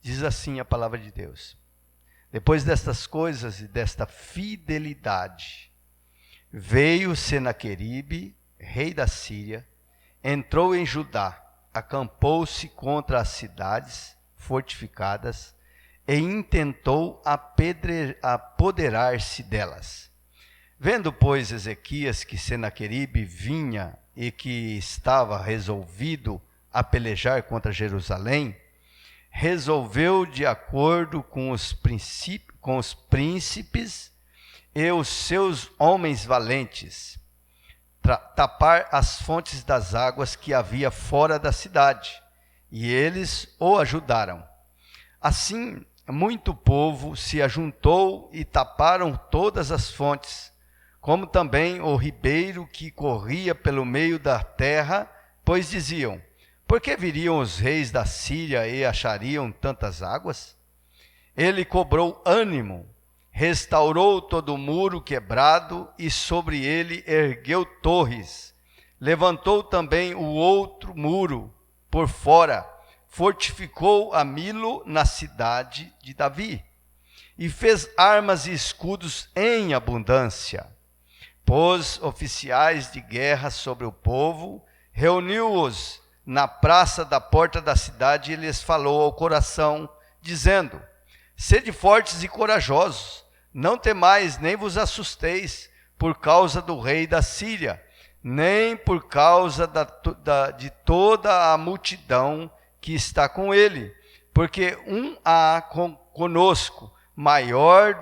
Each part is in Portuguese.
Diz assim a palavra de Deus: depois destas coisas e desta fidelidade, veio Senaqueribe, rei da Síria, entrou em Judá, acampou-se contra as cidades fortificadas e intentou apoderar-se delas. Vendo, pois, Ezequias que Senaqueribe vinha e que estava resolvido a pelejar contra Jerusalém, resolveu, de acordo com os príncipes e os seus homens valentes, tapar as fontes das águas que havia fora da cidade, e eles o ajudaram. Assim, muito povo se ajuntou e taparam todas as fontes, como também o ribeiro que corria pelo meio da terra, pois diziam: por que viriam os reis da Síria e achariam tantas águas? Ele cobrou ânimo, restaurou todo o muro quebrado e sobre ele ergueu torres. Levantou também o outro muro por fora, fortificou a Milo na cidade de Davi e fez armas e escudos em abundância. Pôs oficiais de guerra sobre o povo, reuniu-os na praça da porta da cidade e lhes falou ao coração, dizendo: sede fortes e corajosos, não temais nem vos assusteis por causa do rei da Síria, nem por causa de toda a multidão que está com ele, porque há conosco maior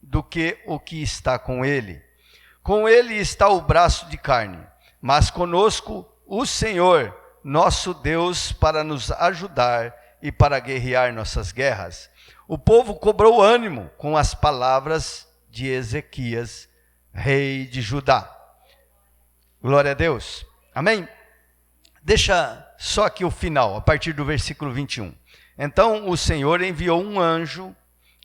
do que o que está com ele. Com ele está o braço de carne, mas conosco o Senhor, nosso Deus, para nos ajudar e para guerrear nossas guerras. O povo cobrou ânimo com as palavras de Ezequias, rei de Judá. Glória a Deus. Amém? Deixa só aqui o final, a partir do versículo 21. Então o Senhor enviou um anjo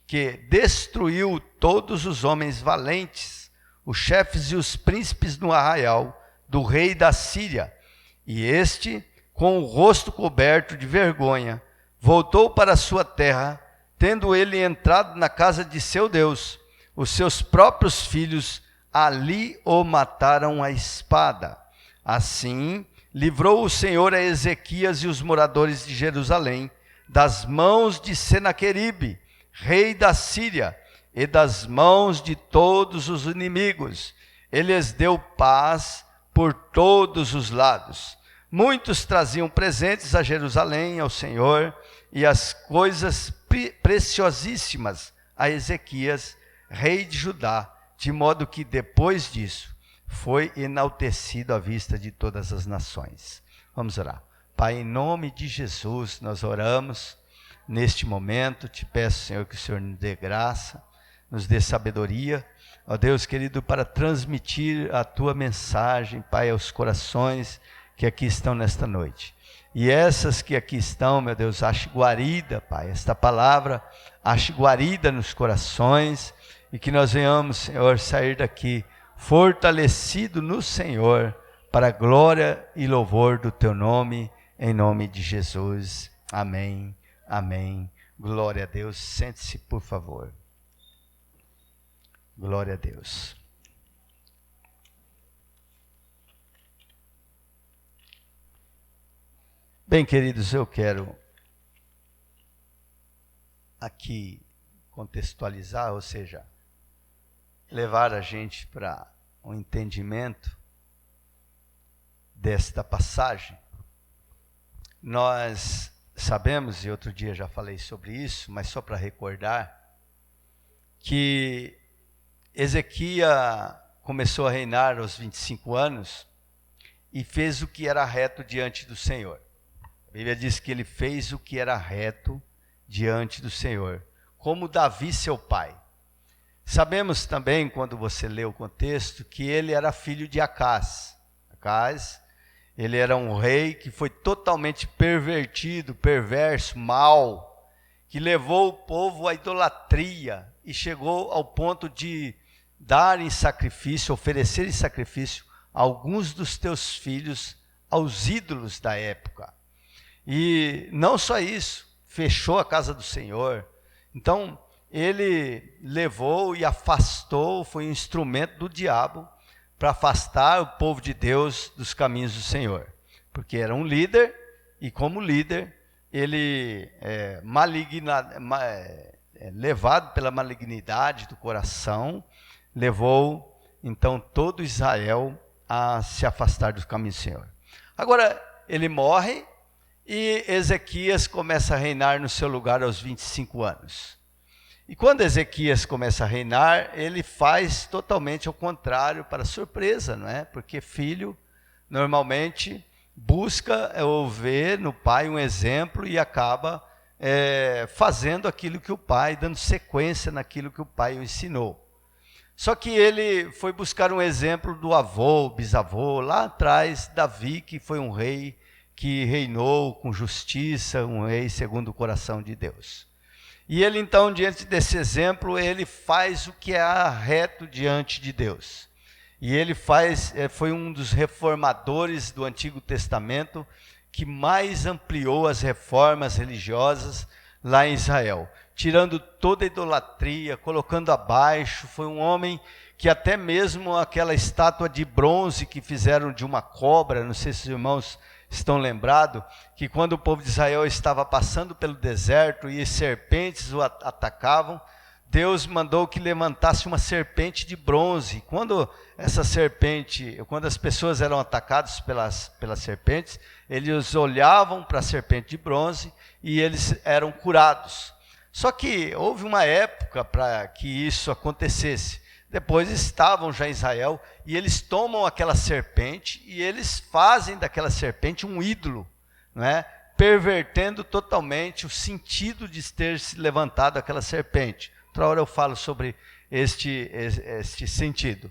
que destruiu todos os homens valentes, os chefes e os príncipes no arraial do rei da Síria. E este, com o rosto coberto de vergonha, voltou para a sua terra, tendo ele entrado na casa de seu Deus. Os seus próprios filhos ali o mataram à espada. Assim, livrou o Senhor a Ezequias e os moradores de Jerusalém das mãos de Senaqueribe, rei da Síria, e das mãos de todos os inimigos. Ele lhes deu paz por todos os lados. Muitos traziam presentes a Jerusalém, ao Senhor, e as coisas preciosíssimas a Ezequias, rei de Judá, de modo que depois disso foi enaltecido à vista de todas as nações. Vamos orar. Pai, em nome de Jesus, nós oramos neste momento. Te peço, Senhor, que o Senhor nos dê graça, nos dê sabedoria, ó Deus querido, para transmitir a Tua mensagem, Pai, aos corações que aqui estão nesta noite. E essas que aqui estão, meu Deus, ache guarida, Pai, esta palavra ache guarida nos corações, e que nós venhamos, Senhor, sair daqui fortalecido no Senhor, para a glória e louvor do Teu nome, em nome de Jesus. Amém, amém. Glória a Deus. Sente-se, por favor. Glória a Deus. Bem, queridos, eu quero aqui contextualizar, ou seja, levar a gente para um entendimento desta passagem. Nós sabemos, e outro dia já falei sobre isso, mas só para recordar, que Ezequias começou a reinar aos 25 anos e fez o que era reto diante do Senhor. A Bíblia diz que ele fez o que era reto diante do Senhor, como Davi, seu pai. Sabemos também, quando você lê o contexto, que ele era filho de Acaz. Acaz, ele era um rei que foi totalmente pervertido, perverso, mau, que levou o povo à idolatria e chegou ao ponto de dar em sacrifício, oferecer em sacrifício alguns dos teus filhos aos ídolos da época. E não só isso, fechou a casa do Senhor. Então, ele levou e afastou, foi um instrumento do diabo para afastar o povo de Deus dos caminhos do Senhor. Porque era um líder, e como líder, ele levado pela malignidade do coração, levou então todo Israel a se afastar dos caminhos do Senhor. Agora, ele morre e Ezequias começa a reinar no seu lugar aos 25 anos. E quando Ezequias começa a reinar, ele faz totalmente ao contrário, para surpresa, não é? Porque filho, normalmente, busca ou ver no pai um exemplo e acaba fazendo aquilo que o pai, dando sequência naquilo que o pai o ensinou. Só que ele foi buscar um exemplo do avô, bisavô, lá atrás, Davi, que foi um rei que reinou com justiça, um rei segundo o coração de Deus. E ele então, diante desse exemplo, ele faz o que é reto diante de Deus. E ele foi um dos reformadores do Antigo Testamento que mais ampliou as reformas religiosas lá em Israel, tirando toda a idolatria, colocando abaixo. Foi um homem que até mesmo aquela estátua de bronze que fizeram de uma cobra, não sei se os irmãos estão lembrados, que quando o povo de Israel estava passando pelo deserto e serpentes o atacavam, Deus mandou que levantasse uma serpente de bronze. Quando as pessoas eram atacadas pelas serpentes, eles olhavam para a serpente de bronze e eles eram curados. Só que houve uma época para que isso acontecesse. Depois estavam já em Israel e eles tomam aquela serpente e eles fazem daquela serpente um ídolo, não é? Pervertendo totalmente o sentido de ter se levantado aquela serpente. Outra hora eu falo sobre este sentido.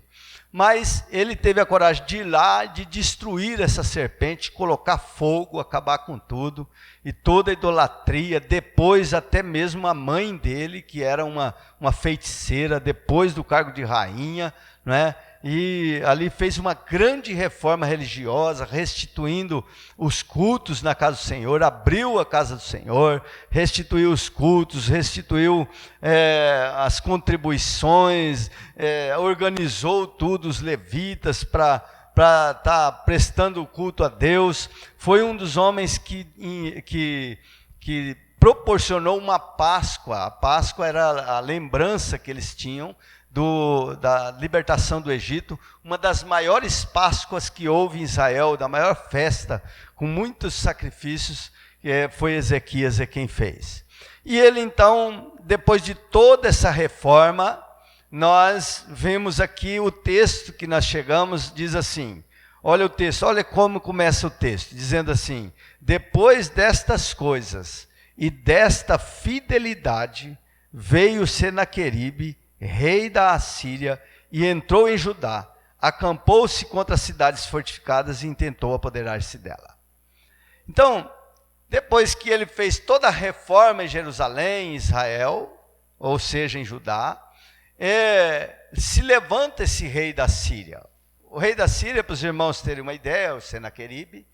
Mas ele teve a coragem de ir lá, de destruir essa serpente, colocar fogo, acabar com tudo, e toda a idolatria, depois até mesmo a mãe dele, que era uma feiticeira, depois do cargo de rainha, não é? E ali fez uma grande reforma religiosa, restituindo os cultos na casa do Senhor, abriu a casa do Senhor, restituiu os cultos, restituiu as contribuições, organizou tudo, os levitas, para estar prestando culto a Deus. Foi um dos homens que proporcionou uma Páscoa. A Páscoa era a lembrança que eles tinham da libertação do Egito, uma das maiores Páscoas que houve em Israel, da maior festa, com muitos sacrifícios, foi Ezequias quem fez. E ele então, depois de toda essa reforma, nós vemos aqui o texto que nós chegamos, diz assim, olha o texto, olha como começa o texto, dizendo assim: depois destas coisas e desta fidelidade, veio Senaqueribe, rei da Assíria, e entrou em Judá, acampou-se contra as cidades fortificadas e intentou apoderar-se dela. Então, depois que ele fez toda a reforma em Jerusalém, em Israel, ou seja, em Judá, se levanta esse rei da Síria. O rei da Síria, para os irmãos terem uma ideia, o Senaqueribe,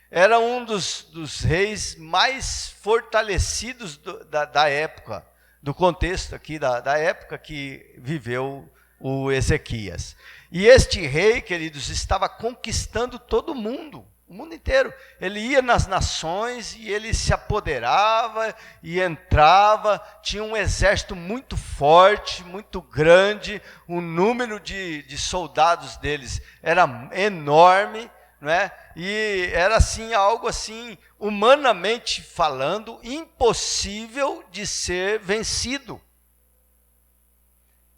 era um dos reis mais fortalecidos da época, do contexto aqui da época que viveu o Ezequias. E este rei, queridos, estava conquistando todo mundo, o mundo inteiro. Ele ia nas nações e ele se apoderava e entrava, tinha um exército muito forte, muito grande, o número de soldados deles era enorme, não é? E era assim, algo assim, humanamente falando, impossível de ser vencido.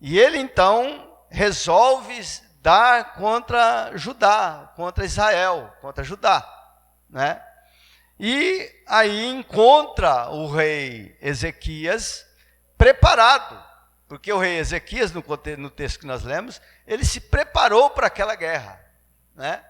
E ele então resolve dar contra Judá, contra Israel, contra Judá, né? E aí encontra o rei Ezequias preparado, porque o rei Ezequias, no texto que nós lemos, ele se preparou para aquela guerra, né?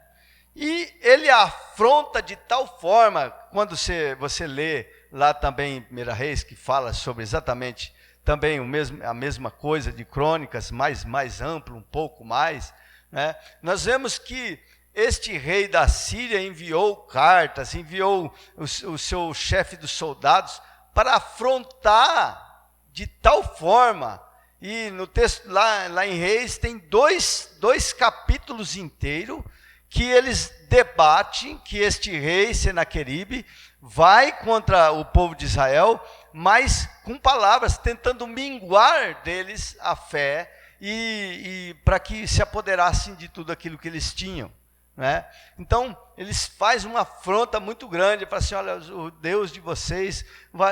E ele afronta de tal forma, quando você lê lá também em 1 Reis, que fala sobre exatamente também a mesma coisa de Crônicas, mais amplo, um pouco mais, né? Nós vemos que este rei da Síria enviou cartas, enviou o seu chefe dos soldados para afrontar de tal forma. E no texto lá em Reis tem dois capítulos inteiros que eles debatem que este rei Senaqueribe vai contra o povo de Israel, mas com palavras, tentando minguar deles a fé e para que se apoderassem de tudo aquilo que eles tinham. Né? Então, eles fazem uma afronta muito grande, falam assim, olha, o Deus de vocês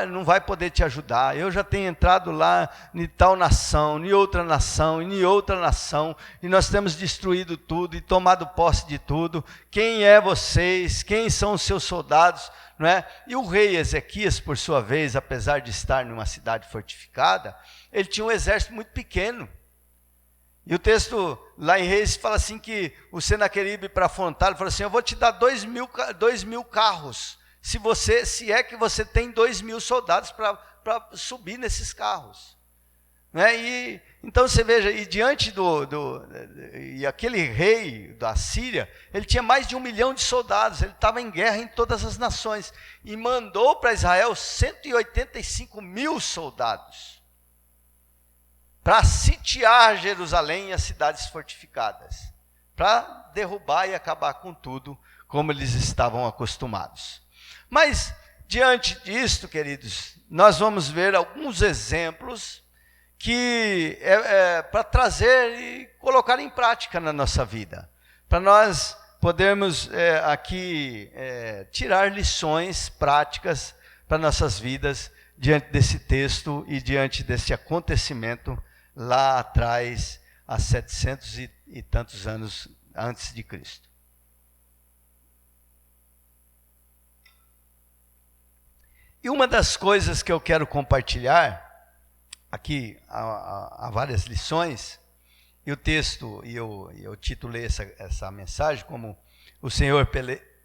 não vai poder te ajudar, eu já tenho entrado lá em tal nação, em outra nação, em outra nação, e nós temos destruído tudo e tomado posse de tudo, quem é vocês, quem são os seus soldados? Não é? E o rei Ezequias, por sua vez, apesar de estar numa cidade fortificada, ele tinha um exército muito pequeno. E o texto lá em Reis fala assim que o Senaqueribe, para afrontar, ele falou assim, eu vou te dar 2.000 carros, se é que você tem 2.000 soldados para subir nesses carros. Né? E então você veja, e diante e aquele rei da Síria, ele tinha mais de 1 milhão de soldados, ele estava em guerra em todas as nações, e mandou para Israel 185.000 soldados, para sitiar Jerusalém e as cidades fortificadas, para derrubar e acabar com tudo, como eles estavam acostumados. Mas, diante disto, queridos, nós vamos ver alguns exemplos que para trazer e colocar em prática na nossa vida, para nós podermos aqui tirar lições práticas para nossas vidas, diante desse texto e diante desse acontecimento lá atrás, há 700 e tantos anos antes de Cristo. E uma das coisas que eu quero compartilhar, aqui há várias lições, e o texto, e eu titulei essa mensagem como o Senhor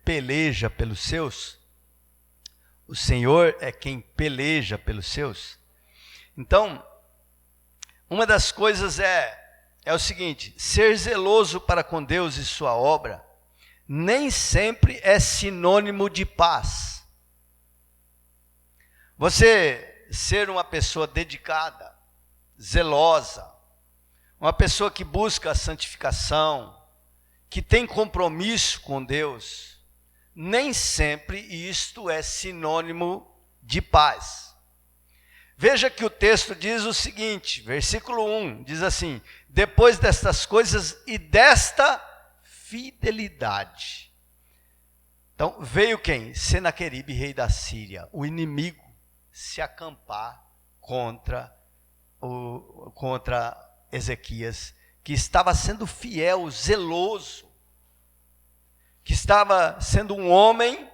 peleja pelos seus. O Senhor é quem peleja pelos seus. Então, uma das coisas é o seguinte, ser zeloso para com Deus e sua obra, nem sempre é sinônimo de paz. Você ser uma pessoa dedicada, zelosa, uma pessoa que busca a santificação, que tem compromisso com Deus, nem sempre isto é sinônimo de paz. Veja que o texto diz o seguinte, versículo 1, diz assim, depois destas coisas e desta fidelidade. Então, veio quem? Senaqueribe, rei da Síria, o inimigo, se acampar contra Ezequias, que estava sendo fiel, zeloso, que estava sendo um homem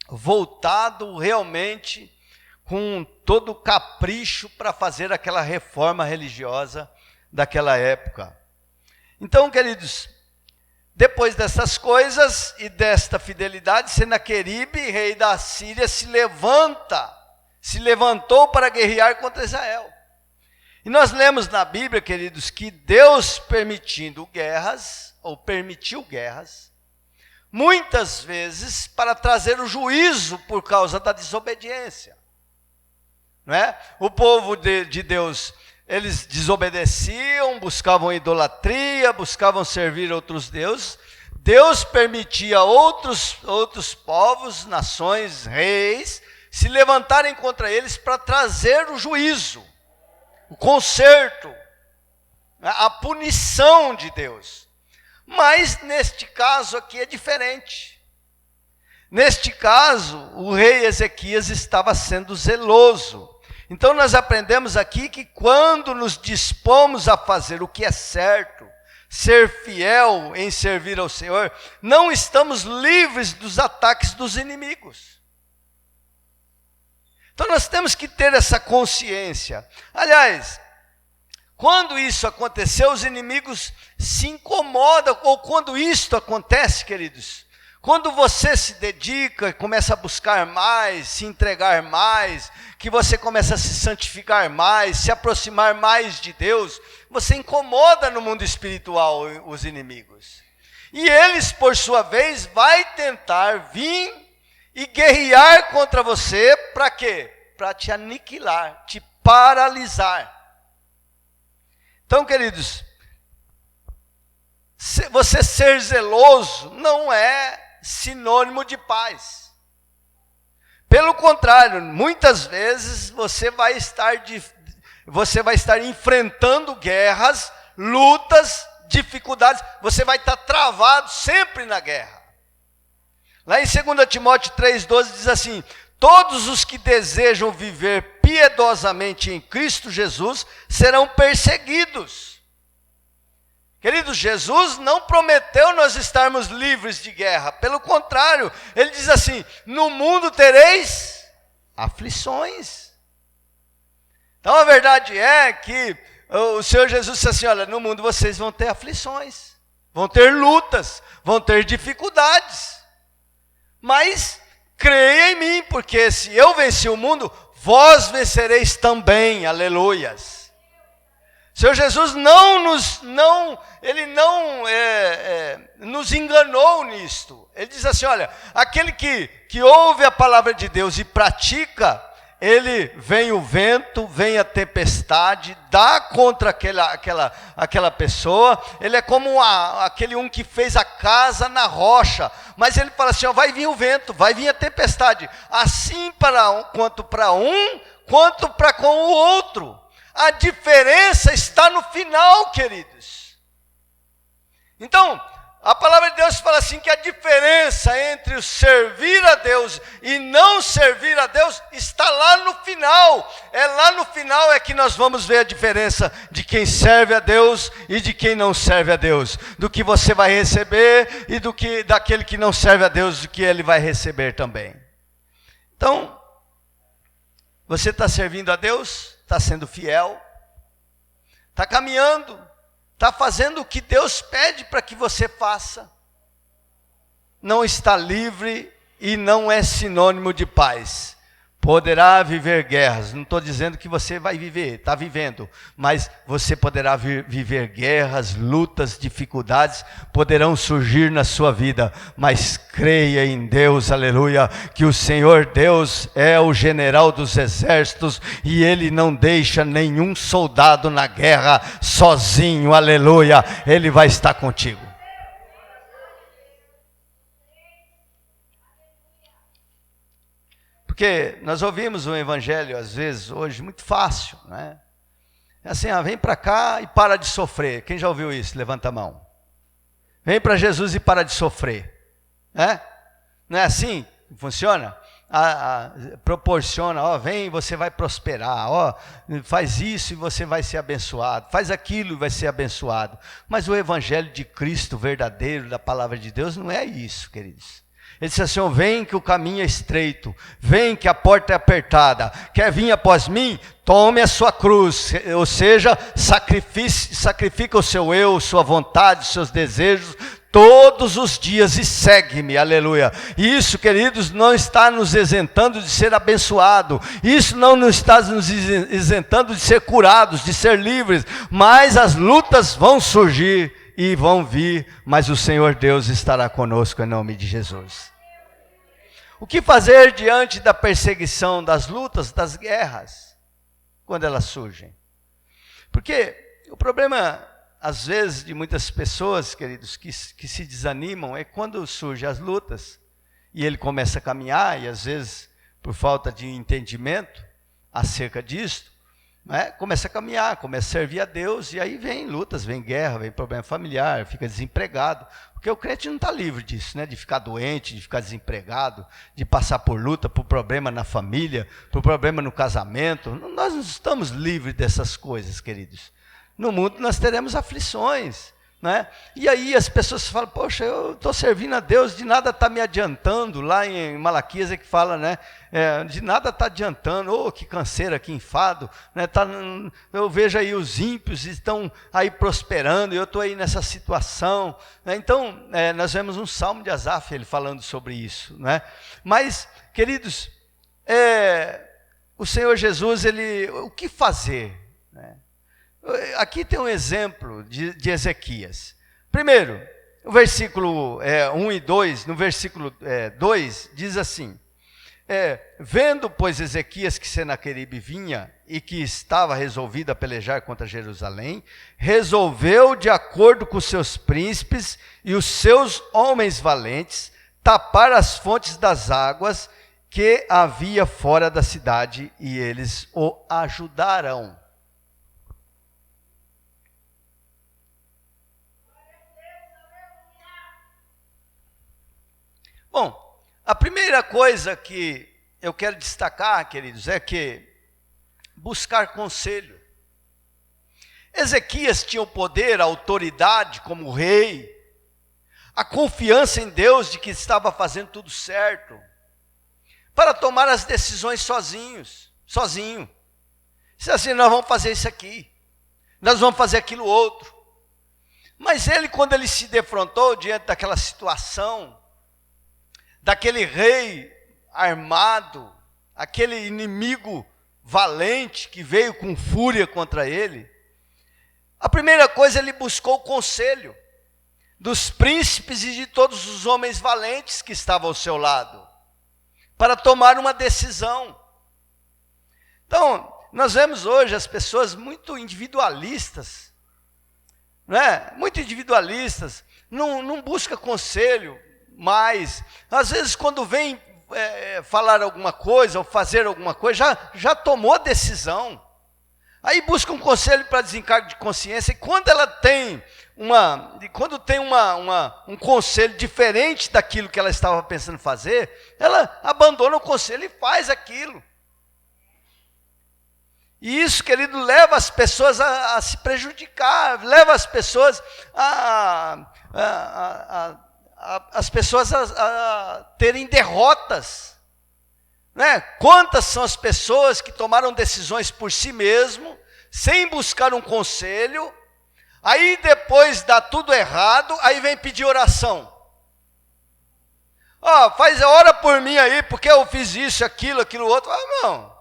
voltado realmente com todo o capricho para fazer aquela reforma religiosa daquela época. Então, queridos, depois dessas coisas e desta fidelidade, Senaqueribe, rei da Síria, se levantou para guerrear contra Israel. E nós lemos na Bíblia, queridos, que Deus permitiu guerras, muitas vezes para trazer o juízo por causa da desobediência. Não é? O povo de Deus, eles desobedeciam, buscavam idolatria, buscavam servir outros deuses. Deus permitia outros povos, nações, reis, se levantarem contra eles para trazer o juízo, o conserto, a punição de Deus. Mas neste caso aqui é diferente. Neste caso, o rei Ezequias estava sendo zeloso. Então nós aprendemos aqui que quando nos dispomos a fazer o que é certo, ser fiel em servir ao Senhor, não estamos livres dos ataques dos inimigos. Então nós temos que ter essa consciência. Aliás, quando isso aconteceu, os inimigos se incomodam, ou quando isto acontece, queridos, quando você se dedica, começa a buscar mais, se entregar mais, que você começa a se santificar mais, se aproximar mais de Deus, você incomoda no mundo espiritual os inimigos. E eles, por sua vez, vai tentar vir e guerrear contra você, para quê? para te aniquilar, te paralisar. Então, queridos, você ser zeloso não é sinônimo de paz. Pelo contrário, muitas vezes você vai estar enfrentando guerras, lutas, dificuldades, você vai estar travado sempre na guerra. Lá em 2 Timóteo 3,12 diz assim: todos os que desejam viver piedosamente em Cristo Jesus serão perseguidos. Queridos, Jesus não prometeu nós estarmos livres de guerra. Pelo contrário, ele diz assim: no mundo tereis aflições. Então a verdade é que o Senhor Jesus disse assim: olha, no mundo vocês vão ter aflições, vão ter lutas, vão ter dificuldades. Mas creia em mim, porque se eu venci o mundo, vós vencereis também, aleluias. O Senhor Jesus Ele não nos enganou nisto. Ele diz assim: olha, aquele que ouve a palavra de Deus e pratica, vem o vento, vem a tempestade, dá contra aquela pessoa. Ele é como aquele que fez a casa na rocha, mas ele fala assim: ó, vai vir o vento, vai vir a tempestade, assim quanto para um, quanto para com o outro. A diferença está no final, queridos. Então, a palavra de Deus fala assim, que a diferença entre o servir a Deus e não servir a Deus está lá no final. Lá no final que nós vamos ver a diferença de quem serve a Deus e de quem não serve a Deus. Do que você vai receber e daquele que não serve a Deus, do que ele vai receber também. Então, você está servindo a Deus? Está sendo fiel? Está caminhando? Está fazendo o que Deus pede para que você faça? Não está livre e não é sinônimo de paz. Poderá viver guerras, não estou dizendo que você vai viver, está vivendo, mas você poderá viver guerras, lutas, dificuldades, poderão surgir na sua vida, mas creia em Deus, aleluia, que o Senhor Deus é o general dos exércitos, e Ele não deixa nenhum soldado na guerra sozinho, aleluia, Ele vai estar contigo. Porque nós ouvimos o evangelho, às vezes, hoje, muito fácil, né? É assim, vem para cá e para de sofrer. Quem já ouviu isso? Levanta a mão. Vem para Jesus e para de sofrer. Não é assim que funciona? Proporciona, vem e você vai prosperar, faz isso e você vai ser abençoado, faz aquilo e vai ser abençoado. Mas o evangelho de Cristo verdadeiro, da palavra de Deus, não é isso, queridos. Ele disse assim: vem que o caminho é estreito, vem que a porta é apertada, quer vir após mim? Tome a sua cruz, ou seja, sacrifica o seu eu, sua vontade, os seus desejos, todos os dias e segue-me, aleluia. Isso, queridos, não está nos isentando de ser abençoado, isso não nos está nos isentando de ser curados, de ser livres, mas as lutas vão surgir e vão vir, mas o Senhor Deus estará conosco em nome de Jesus. O que fazer diante da perseguição, das lutas, das guerras, quando elas surgem? Porque o problema, às vezes, de muitas pessoas, queridos, que se desanimam, é quando surgem as lutas, e ele começa a caminhar, e às vezes, por falta de entendimento acerca disto, começa a caminhar, começa a servir a Deus, e aí vem lutas, vem guerra, vem problema familiar, fica desempregado, porque o crente não está livre disso, de ficar doente, de ficar desempregado, de passar por luta, por problema na família, por problema no casamento. Nós não estamos livres dessas coisas, queridos. No mundo nós teremos aflições, e aí as pessoas falam: poxa, eu estou servindo a Deus, de nada está me adiantando. Lá em Malaquias é que fala, de nada está adiantando, que canseira, que enfado, eu vejo aí os ímpios estão aí prosperando, e eu estou aí nessa situação, Então, nós vemos um salmo de Asaf, ele falando sobre isso, Mas, queridos, o Senhor Jesus, o que fazer, Aqui tem um exemplo de Ezequias. Primeiro, o versículo 1 e 2, no versículo 2, diz assim: Vendo, pois, Ezequias que Senaqueribe vinha e que estava resolvido a pelejar contra Jerusalém, resolveu, de acordo com seus príncipes e os seus homens valentes, tapar as fontes das águas que havia fora da cidade, e eles o ajudaram. Bom, a primeira coisa que eu quero destacar, queridos, é que buscar conselho. Ezequias tinha o poder, a autoridade como rei, a confiança em Deus de que estava fazendo tudo certo, para tomar as decisões sozinho. Se assim, nós vamos fazer isso aqui, nós vamos fazer aquilo outro. Mas ele, quando ele se defrontou diante daquela situação, daquele rei armado, aquele inimigo valente que veio com fúria contra ele, a primeira coisa, ele buscou o conselho dos príncipes e de todos os homens valentes que estavam ao seu lado, para tomar uma decisão. Então, nós vemos hoje as pessoas muito individualistas, muito individualistas, não busca conselho mais. Às vezes, quando vem falar alguma coisa ou fazer alguma coisa, já tomou a decisão. Aí busca um conselho para desencargo de consciência, e quando ela tem um conselho diferente daquilo que ela estava pensando fazer, ela abandona o conselho e faz aquilo. E isso, querido, leva as pessoas a se prejudicar, leva as pessoas a terem derrotas. Quantas são as pessoas que tomaram decisões por si mesmo, sem buscar um conselho, aí depois dá tudo errado, aí vem pedir oração. Ora por mim aí, porque eu fiz isso, aquilo outro. Não.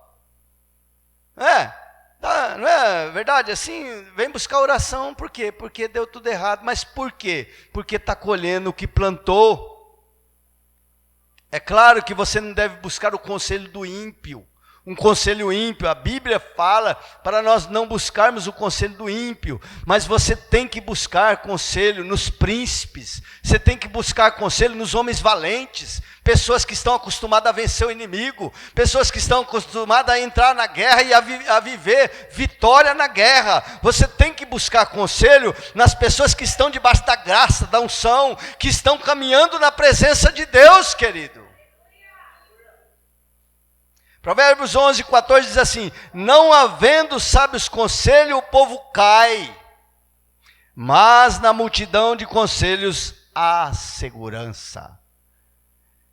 Não é verdade? Assim, vem buscar oração, por quê? Porque deu tudo errado. Mas por quê? Porque está colhendo o que plantou. É claro que você não deve buscar o conselho do ímpio, um conselho ímpio. A Bíblia fala para nós não buscarmos o conselho do ímpio, mas você tem que buscar conselho nos príncipes, você tem que buscar conselho nos homens valentes, pessoas que estão acostumadas a vencer o inimigo, pessoas que estão acostumadas a entrar na guerra e a viver vitória na guerra. Você tem que buscar conselho nas pessoas que estão debaixo da graça, da unção, que estão caminhando na presença de Deus, querido. Provérbios 11:14 diz assim: não havendo sábios conselho, o povo cai, mas na multidão de conselhos há segurança.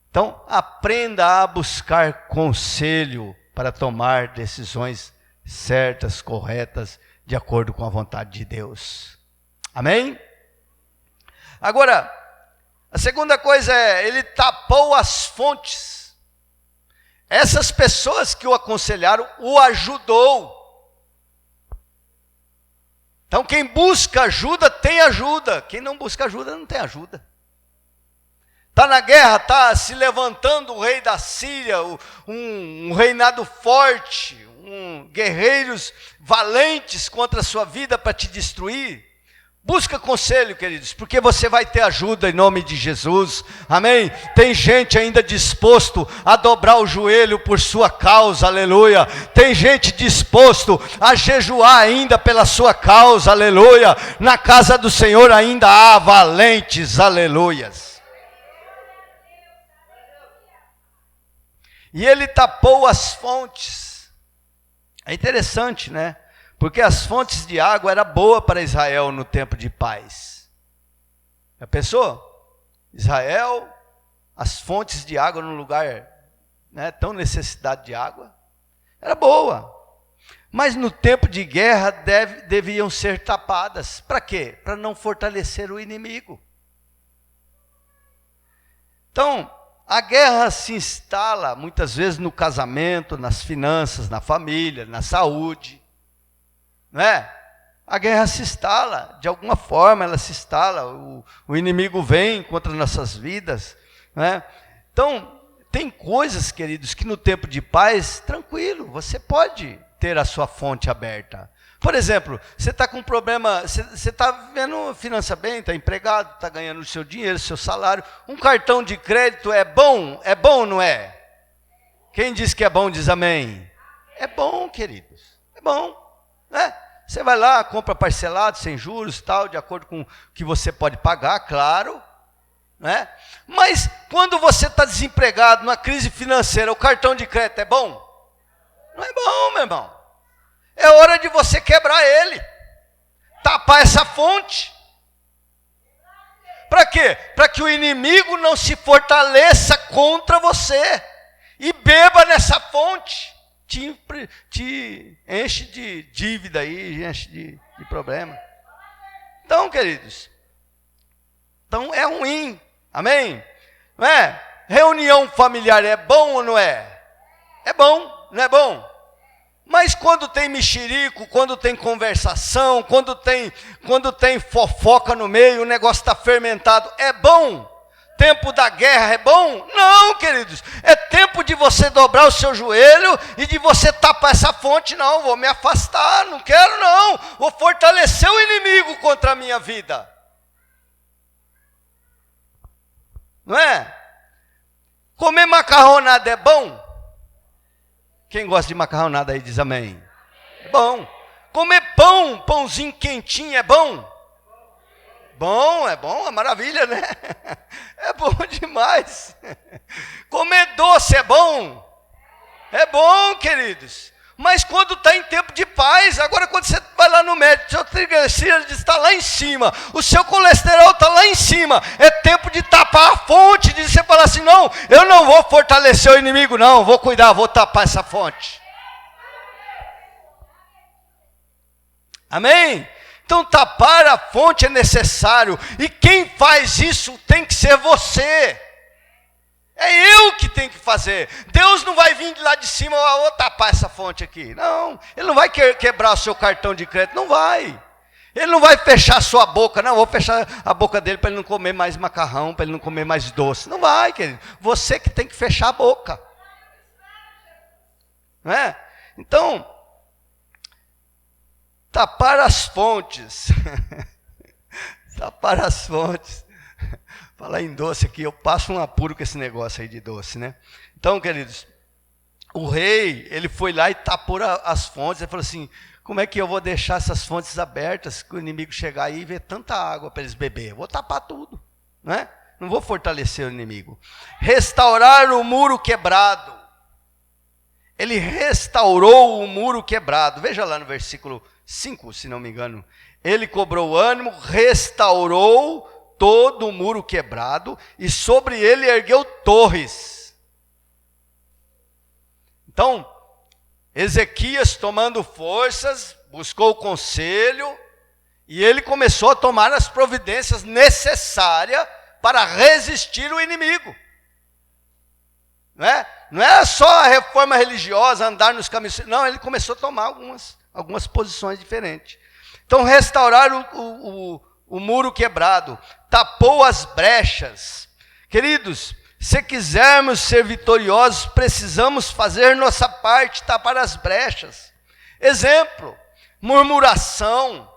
Então, aprenda a buscar conselho para tomar decisões certas, corretas, de acordo com a vontade de Deus. Amém? Agora, a segunda coisa ele tapou as fontes. Essas pessoas que o aconselharam, o ajudou. Então, quem busca ajuda, tem ajuda. Quem não busca ajuda, não tem ajuda. Está na guerra, está se levantando o rei da Síria, um reinado forte, guerreiros valentes contra a sua vida para te destruir. Busca conselho, queridos, porque você vai ter ajuda em nome de Jesus, amém? Tem gente ainda disposto a dobrar o joelho por sua causa, aleluia. Tem gente disposto a jejuar ainda pela sua causa, aleluia. Na casa do Senhor ainda há valentes, aleluias. E ele tapou as fontes. É interessante, né? Porque as fontes de água eram boas para Israel no tempo de paz. Já pensou? Israel, as fontes de água num lugar tão necessidade de água, era boa. Mas no tempo de guerra deviam ser tapadas. Para quê? Para não fortalecer o inimigo. Então, a guerra se instala muitas vezes no casamento, nas finanças, na família, na saúde. A guerra se instala, de alguma forma ela se instala, o inimigo vem contra nossas vidas. Então, tem coisas, queridos, que no tempo de paz, tranquilo, você pode ter a sua fonte aberta. Por exemplo, você está com um problema, você está vivendo finança bem, está empregado, está ganhando o seu dinheiro, o seu salário. Um cartão de crédito é bom ou não é? Quem diz que é bom, diz amém. É bom, queridos, é bom, né? Você vai lá, compra parcelado, sem juros, tal, de acordo com o que você pode pagar, claro, né? Mas quando você está desempregado, numa crise financeira, o cartão de crédito é bom? Não é bom, meu irmão. É hora de você quebrar ele, tapar essa fonte. Para quê? Para que o inimigo não se fortaleça contra você e beba nessa fonte. Te enche de dívida aí, enche de problema. Então, queridos, então é ruim, amém? Não é? Reunião familiar é bom ou não é? É bom, não é bom? Mas quando tem mexerico, quando tem conversação, quando tem fofoca no meio, o negócio está fermentado, é bom? Tempo da guerra é bom? Não, queridos. É tempo de você dobrar o seu joelho e de você tapar essa fonte. Não, vou me afastar, não quero não. Vou fortalecer o inimigo contra a minha vida. Não é? Comer macarronada é bom? Quem gosta de macarronada aí diz amém. É bom. Comer pãozinho quentinho é bom? Bom, é maravilha, né? É bom demais. Comer doce é bom? É bom, queridos. Mas quando está em tempo de paz, agora quando você vai lá no médico, seu triglicérides está lá em cima, o seu colesterol está lá em cima, é tempo de tapar a fonte, de você falar assim, não, eu não vou fortalecer o inimigo, não, vou cuidar, vou tapar essa fonte. Amém? Então tapar a fonte é necessário, e quem faz isso tem que ser você. É eu que tenho que fazer. Deus não vai vir de lá de cima, vou tapar essa fonte aqui. Não, Ele não vai quebrar o seu cartão de crédito, não vai. Ele não vai fechar a sua boca, não, vou fechar a boca dele para ele não comer mais macarrão, para ele não comer mais doce. Não vai, querido. Você que tem que fechar a boca. Não é? Então, tapar as fontes. Tapar as fontes. Falar em doce aqui, eu passo um apuro com esse negócio aí de doce, né? Então, queridos, o rei, ele foi lá e tapou as fontes, ele falou assim, como é que eu vou deixar essas fontes abertas, que o inimigo chegar aí e ver tanta água para eles beber? Eu vou tapar tudo, né? Não vou fortalecer o inimigo. Restaurar o muro quebrado. Ele restaurou o muro quebrado. Veja lá no versículo 5, se não me engano. Ele cobrou ânimo, restaurou todo o muro quebrado, e sobre ele ergueu torres. Então, Ezequias, tomando forças, buscou o conselho, e ele começou a tomar as providências necessárias para resistir o inimigo. Não é só a reforma religiosa, andar nos caminhos, não, ele começou a tomar algumas posições diferentes. Então, restaurar o muro quebrado, tapou as brechas. Queridos, se quisermos ser vitoriosos, precisamos fazer nossa parte, tapar as brechas. Exemplo, murmuração.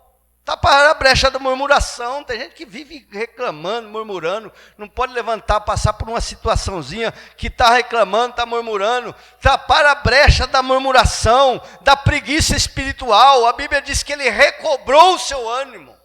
Tapar a brecha da murmuração. Tem gente que vive reclamando, murmurando, não pode levantar, passar por uma situaçãozinha que está reclamando, está murmurando. Tapar a brecha da murmuração, da preguiça espiritual. A Bíblia diz que ele recobrou o seu ânimo.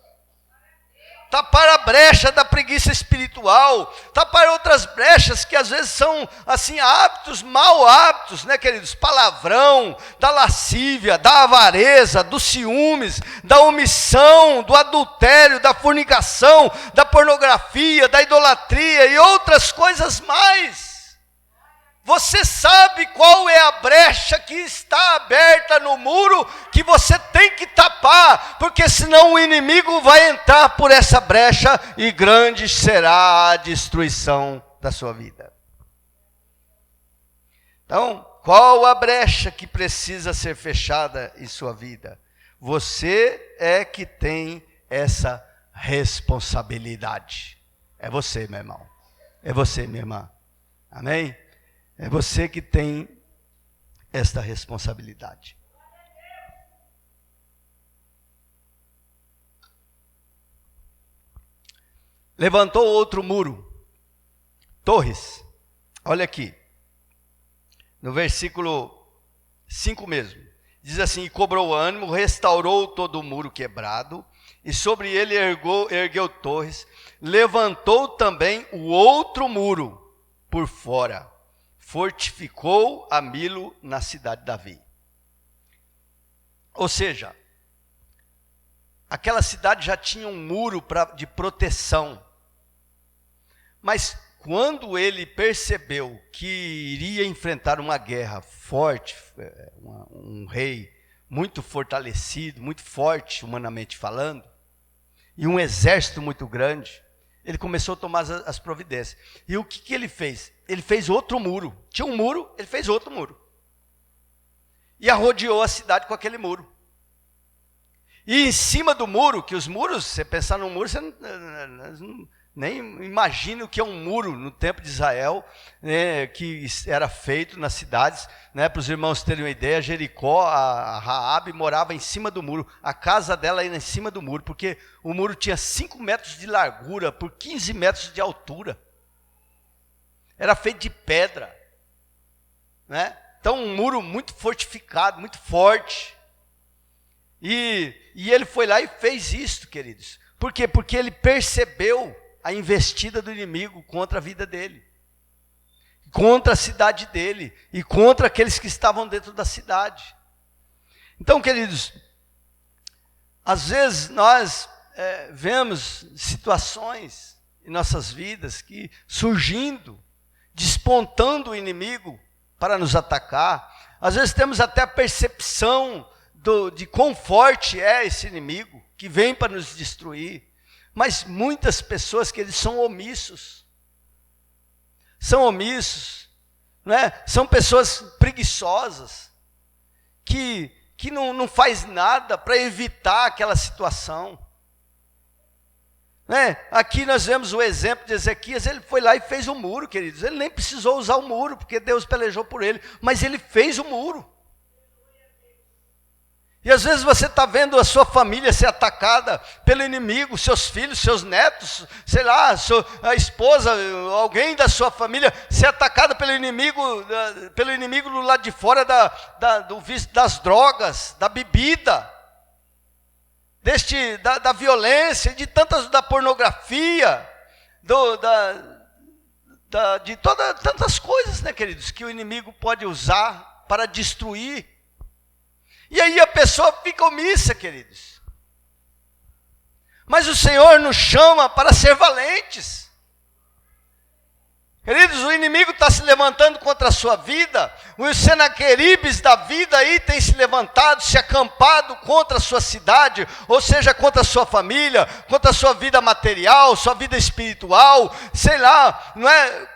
Tapar a brecha da preguiça espiritual, tapar outras brechas que às vezes são assim hábitos, mau hábitos, né, queridos? Palavrão, da lascívia, da avareza, dos ciúmes, da omissão, do adultério, da fornicação, da pornografia, da idolatria e outras coisas mais. Você sabe qual é a brecha que está aberta no muro que você tem que tapar, porque senão o inimigo vai entrar por essa brecha e grande será a destruição da sua vida. Então, qual a brecha que precisa ser fechada em sua vida? Você é que tem essa responsabilidade. É você, meu irmão. É você, minha irmã. Amém? É você que tem esta responsabilidade. Levantou outro muro, torres. Olha aqui, no versículo 5 mesmo. Diz assim: e cobrou ânimo, restaurou todo o muro quebrado, e sobre ele ergueu torres, levantou também o outro muro por fora, fortificou a Milo na cidade de Davi. Ou seja, aquela cidade já tinha um muro de proteção. Mas quando ele percebeu que iria enfrentar uma guerra forte, um rei muito fortalecido, muito forte humanamente falando, e um exército muito grande, ele começou a tomar as providências. E o que ele fez? Ele fez outro muro. Tinha um muro, ele fez outro muro. E arrodeou a cidade com aquele muro. E em cima do muro, que os muros, você pensar num muro, você nem imagina o que é um muro no tempo de Israel, né, que era feito nas cidades, né, para os irmãos terem uma ideia. Jericó, a Raabe morava em cima do muro, a casa dela era em cima do muro, porque o muro tinha 5 metros de largura por 15 metros de altura, era feito de pedra, né? Então um muro muito fortificado, muito forte. E ele foi lá e fez isto, queridos. Por quê? Porque ele percebeu a investida do inimigo contra a vida dele, contra a cidade dele e contra aqueles que estavam dentro da cidade. Então, queridos, às vezes nós vemos situações em nossas vidas que surgindo, despontando o inimigo para nos atacar. Às vezes temos até a percepção de quão forte é esse inimigo que vem para nos destruir. Mas muitas pessoas que eles são omissos, né? São pessoas preguiçosas, que não faz nada para evitar aquela situação, né? Aqui nós vemos o exemplo de Ezequias. Ele foi lá e fez um muro, queridos. Ele nem precisou usar o muro, porque Deus pelejou por ele, mas ele fez o muro. E às vezes você está vendo a sua família ser atacada pelo inimigo, seus filhos, seus netos, sei lá, a esposa, alguém da sua família ser atacada pelo inimigo do lado de fora do vício das drogas, da bebida, da violência, de da pornografia, de tantas coisas, né, queridos, que o inimigo pode usar para destruir. E aí a pessoa fica omissa, queridos. Mas o Senhor nos chama para ser valentes. Queridos, o inimigo está se levantando contra a sua vida. Os Senaqueribes da vida aí têm se levantado, se acampado contra a sua cidade, ou seja, contra a sua família, contra a sua vida material, sua vida espiritual, sei lá, não é?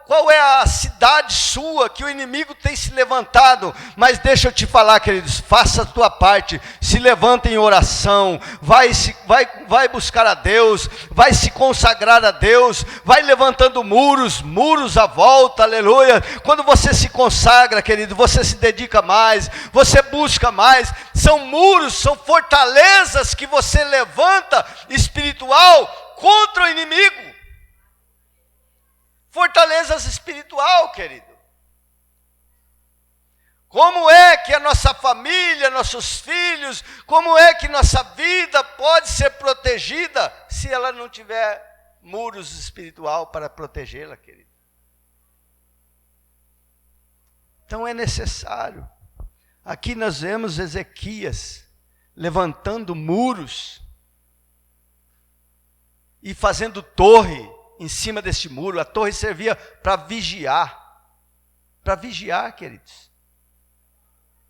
Qual é a cidade sua que o inimigo tem se levantado? Mas deixa eu te falar, queridos, faça a tua parte, se levanta em oração, vai buscar a Deus, vai se consagrar a Deus, vai levantando muros à volta, aleluia. Quando você se consagra, querido, você se dedica mais, você busca mais, são muros, são fortalezas que você levanta espiritual contra o inimigo. Fortalezas espiritual, querido. Como é que a nossa família, nossos filhos, como é que nossa vida pode ser protegida se ela não tiver muros espiritual para protegê-la, querido? Então é necessário. Aqui nós vemos Ezequias levantando muros e fazendo torre em cima deste muro. A torre servia para vigiar, queridos.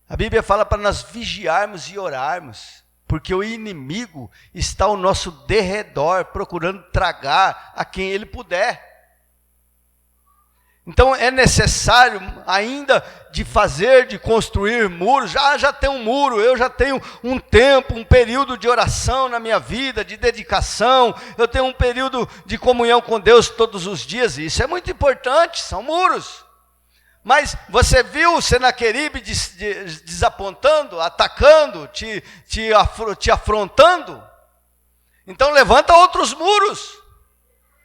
A Bíblia fala para nós vigiarmos e orarmos, porque o inimigo está ao nosso derredor, procurando tragar a quem ele puder. Então é necessário ainda de construir muros. Já tem um muro, eu já tenho um tempo, um período de oração na minha vida, de dedicação, eu tenho um período de comunhão com Deus todos os dias, e isso é muito importante, são muros. Mas você viu Senaqueribe desapontando, atacando, te afrontando? Então levanta outros muros.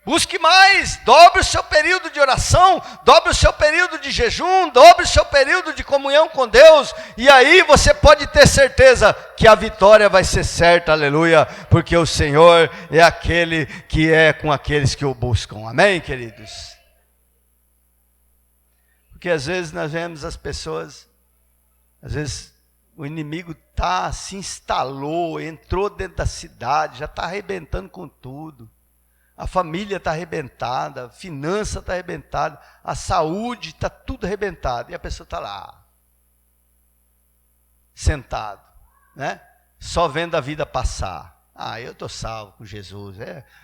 Busque mais, dobre o seu período de oração, dobre o seu período de jejum, dobre o seu período de comunhão com Deus, e aí você pode ter certeza que a vitória vai ser certa, aleluia, porque o Senhor é aquele que é com aqueles que o buscam, amém, queridos? Porque às vezes nós vemos as pessoas, às vezes o inimigo se instalou, entrou dentro da cidade, já está arrebentando com tudo. A família está arrebentada, a finança está arrebentada, a saúde está tudo arrebentado. E a pessoa está lá, sentado, né? Só vendo a vida passar. Eu estou salvo com Jesus,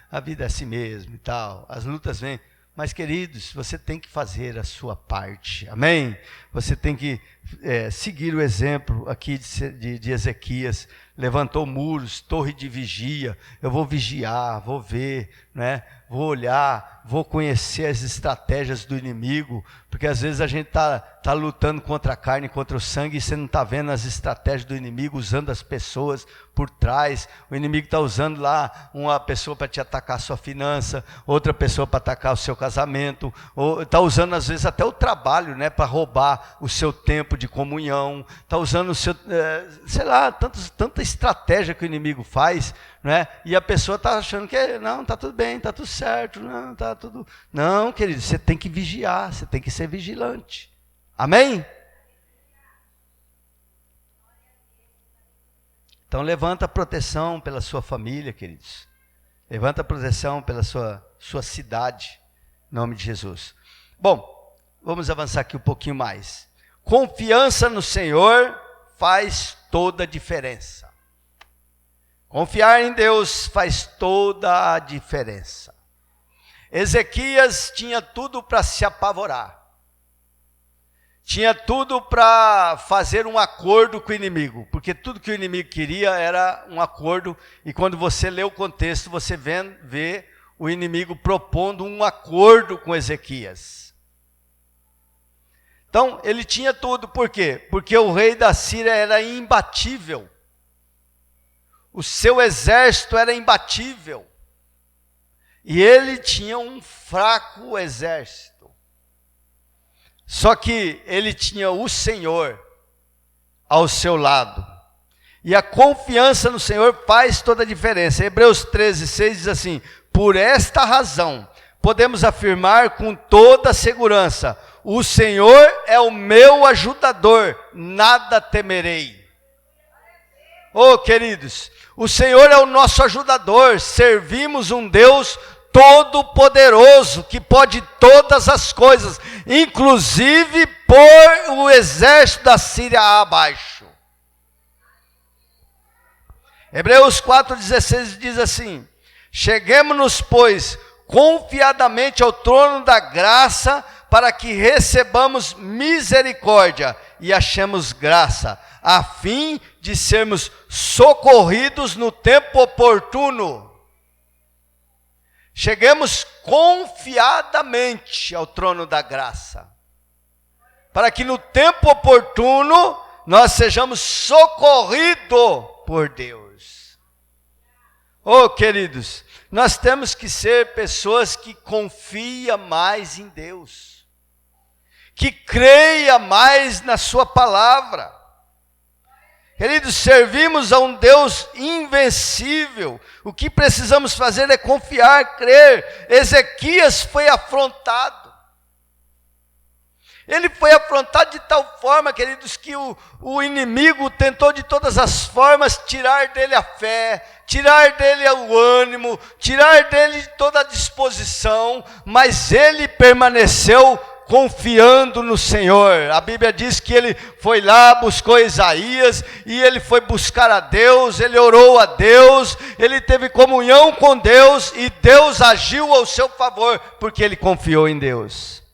a vida é assim mesmo e tal. As lutas vêm. Mas, queridos, você tem que fazer a sua parte, amém? Você tem que seguir o exemplo aqui de Ezequias. Levantou muros, torre de vigia. Eu vou vigiar, vou ver, né? Vou olhar, vou conhecer as estratégias do inimigo, porque às vezes a gente tá lutando contra a carne, contra o sangue, e você não está vendo as estratégias do inimigo, usando as pessoas por trás. O inimigo está usando lá uma pessoa para te atacar a sua finança, outra pessoa para atacar o seu casamento, ou está usando às vezes até o trabalho, né, para roubar o seu tempo de comunhão, está usando o seu, sei lá, tanta estratégia que o inimigo faz, né? E a pessoa está achando que não, está tudo bem, está tudo certo, não, está tudo... Não, querido, você tem que vigiar, você tem que ser vigilante, amém? Então levanta a proteção pela sua família, queridos, levanta a proteção pela sua cidade, em nome de Jesus. Bom, vamos avançar aqui um pouquinho mais. Confiança no Senhor faz toda a diferença. Confiar em Deus faz toda a diferença. Ezequias tinha tudo para se apavorar. Tinha tudo para fazer um acordo com o inimigo, porque tudo que o inimigo queria era um acordo, e quando você lê o contexto, você vê o inimigo propondo um acordo com Ezequias. Então, ele tinha tudo, por quê? Porque o rei da Síria era imbatível. O seu exército era imbatível. E ele tinha um fraco exército. Só que ele tinha o Senhor ao seu lado. E a confiança no Senhor faz toda a diferença. Hebreus 13:6 diz assim: por esta razão, podemos afirmar com toda segurança: o Senhor é o meu ajudador, nada temerei. Oh, queridos, o Senhor é o nosso ajudador, servimos um Deus todo-poderoso, que pode todas as coisas, inclusive pôr o exército da Síria abaixo. Hebreus 4,16 diz assim: cheguemo-nos, pois, confiadamente ao trono da graça, para que recebamos misericórdia e achemos graça, a fim de sermos socorridos no tempo oportuno. Cheguemos confiadamente ao trono da graça, para que no tempo oportuno nós sejamos socorridos por Deus. Oh, queridos, nós temos que ser pessoas que confiam mais em Deus, que creia mais na sua palavra. Queridos, servimos a um Deus invencível. O que precisamos fazer é confiar, crer. Ezequias foi afrontado. Ele foi afrontado de tal forma, queridos, que o inimigo tentou de todas as formas tirar dele a fé, tirar dele o ânimo, tirar dele toda a disposição, mas ele permaneceu confiando no Senhor. A Bíblia diz que ele foi lá, buscou Isaías, e ele foi buscar a Deus, ele orou a Deus, ele teve comunhão com Deus, e Deus agiu ao seu favor, porque ele confiou em Deus.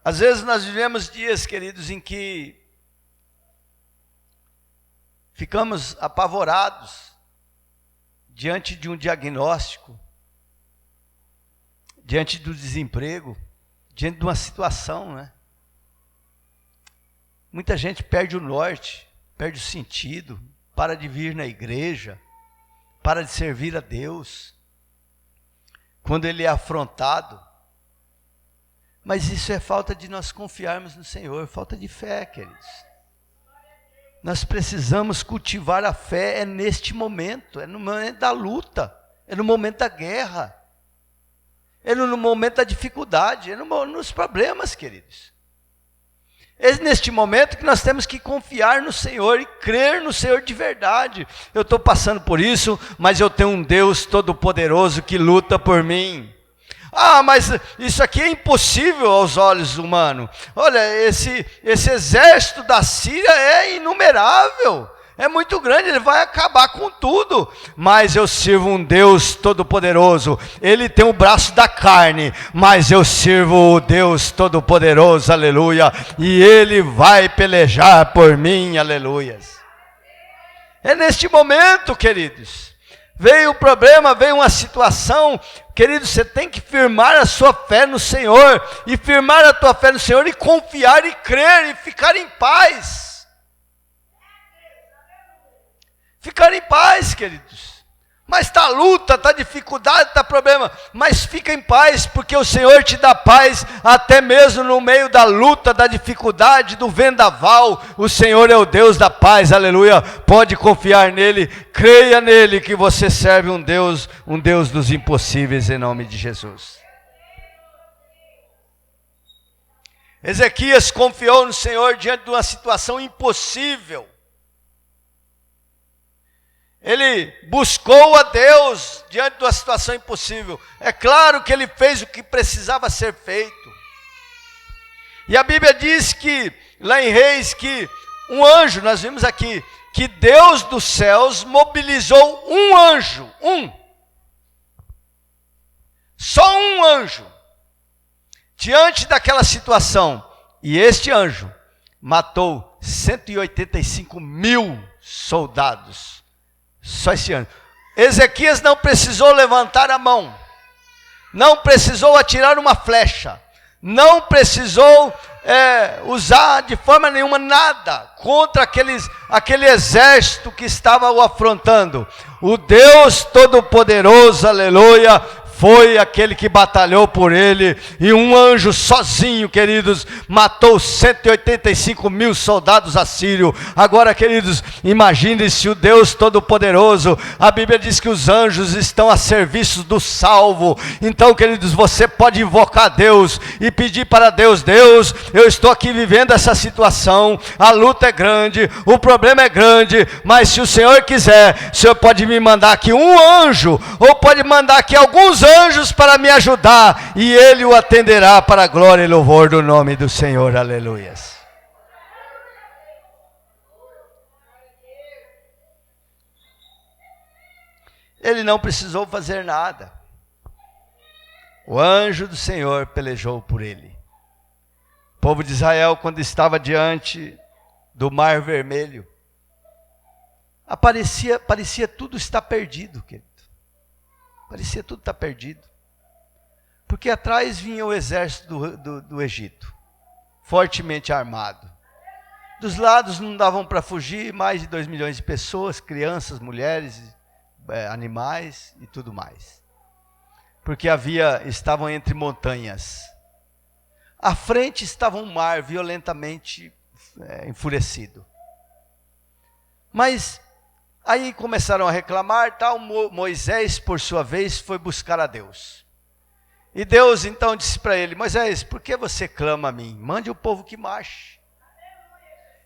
Às vezes nós vivemos dias, queridos, em que ficamos apavorados, diante de um diagnóstico, diante do desemprego, diante de uma situação, né? Muita gente perde o norte, perde o sentido, para de vir na igreja, para de servir a Deus, quando ele é afrontado. Mas isso é falta de nós confiarmos no Senhor, falta de fé, queridos. Nós precisamos cultivar a fé, é neste momento, é no momento da luta, é no momento da guerra, é no momento da dificuldade, é nos problemas, queridos. É neste momento que nós temos que confiar no Senhor e crer no Senhor de verdade. Eu estou passando por isso, mas eu tenho um Deus todo-poderoso que luta por mim. Ah, mas isso aqui é impossível aos olhos humanos. Olha, esse exército da Síria é inumerável. É muito grande, ele vai acabar com tudo. Mas eu sirvo um Deus todo-poderoso. Ele tem o braço da carne, mas eu sirvo o Deus todo-poderoso, aleluia. E ele vai pelejar por mim, aleluias. É neste momento, queridos. Veio o problema, veio uma situação, querido, você tem que firmar a sua fé no Senhor, e firmar a tua fé no Senhor, e confiar, e crer, e ficar em paz. Ficar em paz, queridos. Mas está luta, está dificuldade, está problema, mas fica em paz, porque o Senhor te dá paz, até mesmo no meio da luta, da dificuldade, do vendaval. O Senhor é o Deus da paz, aleluia. Pode confiar nele, creia nele, que você serve um Deus dos impossíveis, em nome de Jesus. Ezequias confiou no Senhor diante de uma situação impossível. Ele buscou a Deus diante de uma situação impossível. É claro que ele fez o que precisava ser feito. E a Bíblia diz que, lá em Reis, que um anjo, nós vimos aqui, que Deus dos céus mobilizou um anjo, só um anjo, diante daquela situação. E este anjo matou 185 mil soldados. Só esse ano. Ezequias não precisou levantar a mão, não precisou atirar uma flecha, não precisou usar de forma nenhuma nada contra aquele exército que estava o afrontando. O Deus Todo-Poderoso, aleluia, foi aquele que batalhou por ele, e um anjo sozinho, queridos, matou 185 mil soldados assírios. Agora, queridos, imagine-se o Deus Todo-Poderoso. A Bíblia diz que os anjos estão a serviço do salvo. Então, queridos, você pode invocar Deus e pedir para Deus: Deus, eu estou aqui vivendo essa situação, a luta é grande, o problema é grande, mas se o Senhor quiser, o Senhor pode me mandar aqui um anjo, ou pode mandar aqui alguns anjos para me ajudar, e ele o atenderá para a glória e louvor do nome do Senhor, aleluias. Ele não precisou fazer nada, o anjo do Senhor pelejou por ele. O povo de Israel, quando estava diante do Mar Vermelho, parecia tudo estar perdido, querido. Parecia tudo estar perdido, porque atrás vinha o exército do Egito, fortemente armado. Dos lados não davam para fugir, mais de 2 milhões de pessoas, crianças, mulheres, animais e tudo mais. Porque estavam entre montanhas. À frente estava um mar violentamente enfurecido. Mas aí começaram a reclamar, tal. Moisés, por sua vez, foi buscar a Deus. E Deus então disse para ele: Moisés, por que você clama a mim? Mande o povo que marche.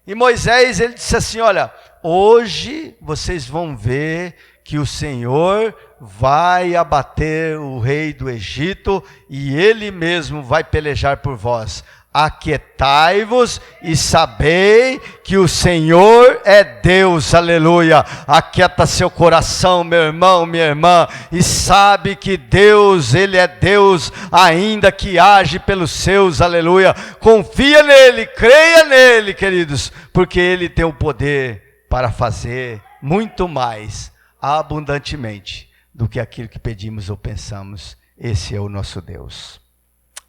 E Moisés, ele disse assim: olha, hoje vocês vão ver que o Senhor vai abater o rei do Egito, e ele mesmo vai pelejar por vós. Aquietai-vos e sabei que o Senhor é Deus, aleluia. Aquieta seu coração, meu irmão, minha irmã, e sabe que Deus, Ele é Deus, ainda que age pelos seus, aleluia. Confia nele, creia nele, queridos, porque Ele tem o poder para fazer muito mais, abundantemente do que aquilo que pedimos ou pensamos. Esse é o nosso Deus.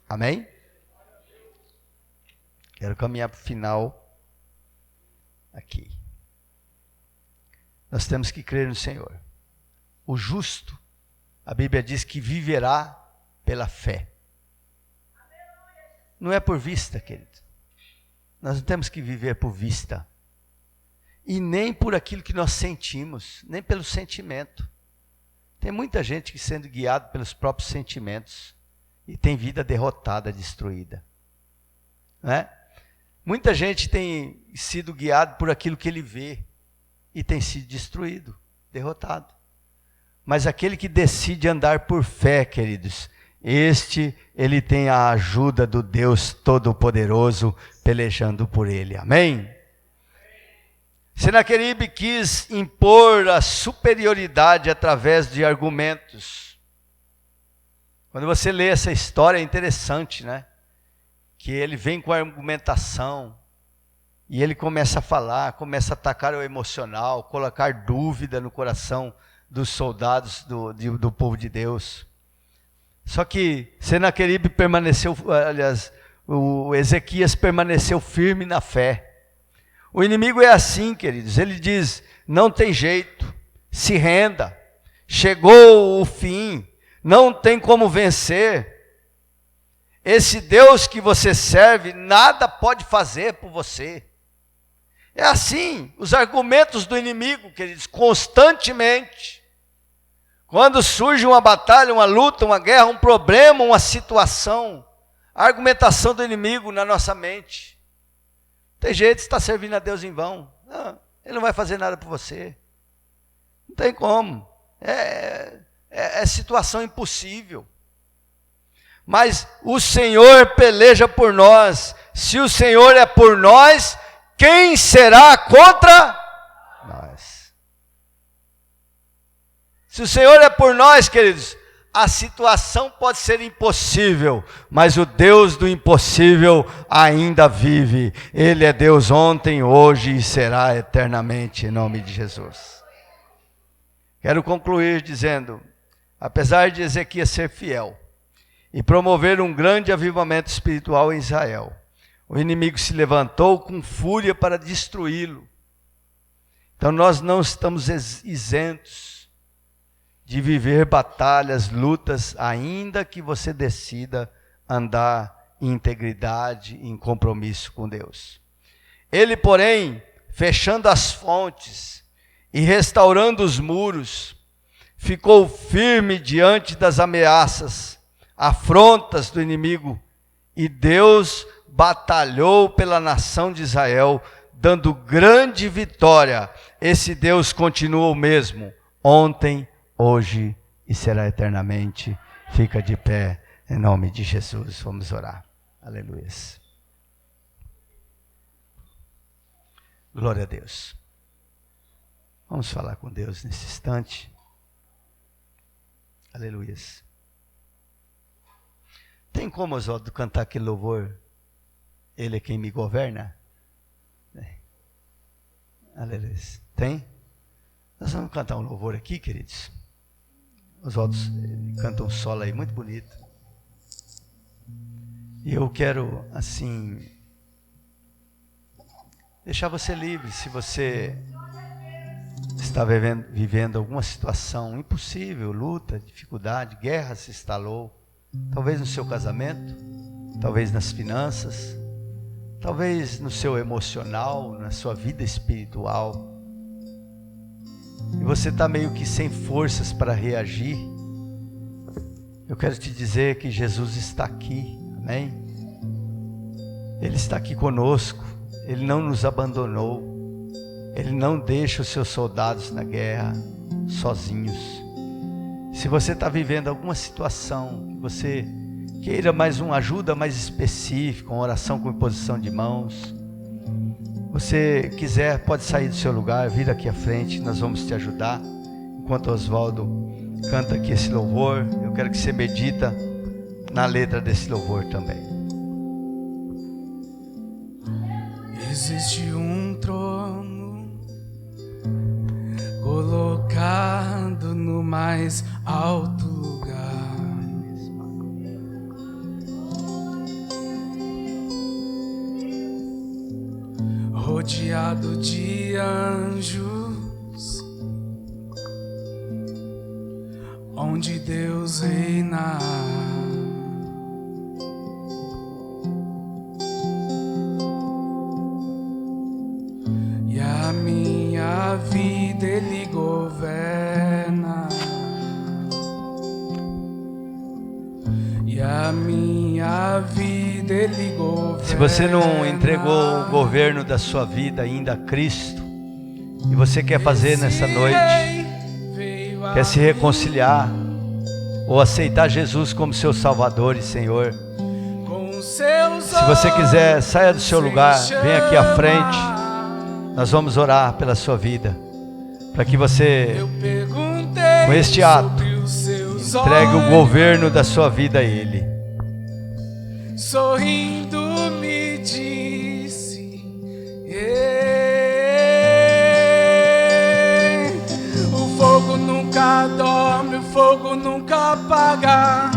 Amém? Quero caminhar para o final aqui. Nós temos que crer no Senhor. O justo, a Bíblia diz que viverá pela fé. Não é por vista, querido. Nós não temos que viver por vista. E nem por aquilo que nós sentimos, nem pelo sentimento. Tem muita gente que sendo guiado pelos próprios sentimentos e tem vida derrotada, destruída. Não é? Muita gente tem sido guiado por aquilo que ele vê e tem sido destruído, derrotado. Mas aquele que decide andar por fé, queridos, ele tem a ajuda do Deus Todo-Poderoso pelejando por ele. Amém? Senaqueribe quis impor a superioridade através de argumentos. Quando você lê essa história é interessante, né? Que ele vem com a argumentação e ele começa a falar, começa a atacar o emocional, colocar dúvida no coração dos soldados do povo de Deus. Só que Senaqueribe permaneceu, aliás, o Ezequias permaneceu firme na fé. O inimigo é assim, queridos, ele diz, não tem jeito, se renda, chegou o fim, não tem como vencer. Esse Deus que você serve, nada pode fazer por você. É assim, os argumentos do inimigo, queridos, constantemente. Quando surge uma batalha, uma luta, uma guerra, um problema, uma situação, a argumentação do inimigo na nossa mente. Tem jeito, você está servindo a Deus em vão. Não, ele não vai fazer nada por você. Não tem como. É situação impossível. Mas o Senhor peleja por nós. Se o Senhor é por nós, quem será contra nós? Se o Senhor é por nós, queridos, a situação pode ser impossível, mas o Deus do impossível ainda vive. Ele é Deus ontem, hoje e será eternamente, em nome de Jesus. Quero concluir dizendo, apesar de Ezequias ser fiel e promover um grande avivamento espiritual em Israel, o inimigo se levantou com fúria para destruí-lo. Então nós não estamos isentos de viver batalhas, lutas, ainda que você decida andar em integridade, em compromisso com Deus. Ele, porém, fechando as fontes e restaurando os muros, ficou firme diante das ameaças, afrontas do inimigo, e Deus batalhou pela nação de Israel, dando grande vitória. Esse Deus continua o mesmo, ontem, hoje e será eternamente. Fica de pé, em nome de Jesus. Vamos orar. Aleluia. Glória a Deus. Vamos falar com Deus nesse instante. Aleluia. Tem como, Oswaldo, cantar aquele louvor? Ele é quem me governa? Aleluia. Tem? Nós vamos cantar um louvor aqui, queridos. Oswaldo canta um solo aí muito bonito. E eu quero, assim, deixar você livre. Se você está vivendo alguma situação impossível, luta, dificuldade, guerra se instalou, talvez no seu casamento, talvez nas finanças, talvez no seu emocional, na sua vida espiritual, e você está meio que sem forças para reagir, eu quero te dizer que Jesus está aqui, amém? Ele está aqui conosco, Ele não nos abandonou, Ele não deixa os seus soldados na guerra sozinhos. Se você está vivendo alguma situação, que você queira mais uma ajuda mais específica, uma oração com imposição de mãos, você quiser, pode sair do seu lugar, vir aqui à frente, nós vamos te ajudar. Enquanto Oswaldo canta aqui esse louvor, eu quero que você medita na letra desse louvor também. Existe um trono colocado mais alto lugar. Rodeado de anjos, onde Deus reina. E a minha vida Ele governa. E a minha vida Ele governa. Se você não entregou o governo da sua vida ainda a Cristo, e você quer fazer nessa noite, quer se reconciliar, ou aceitar Jesus como seu Salvador e Senhor, se você quiser, saia do seu lugar, venha aqui à frente, nós vamos orar pela sua vida, para que você, com este ato, entregue o governo da sua vida a Ele. Sorrindo me disse, o fogo nunca dorme, o fogo nunca apaga,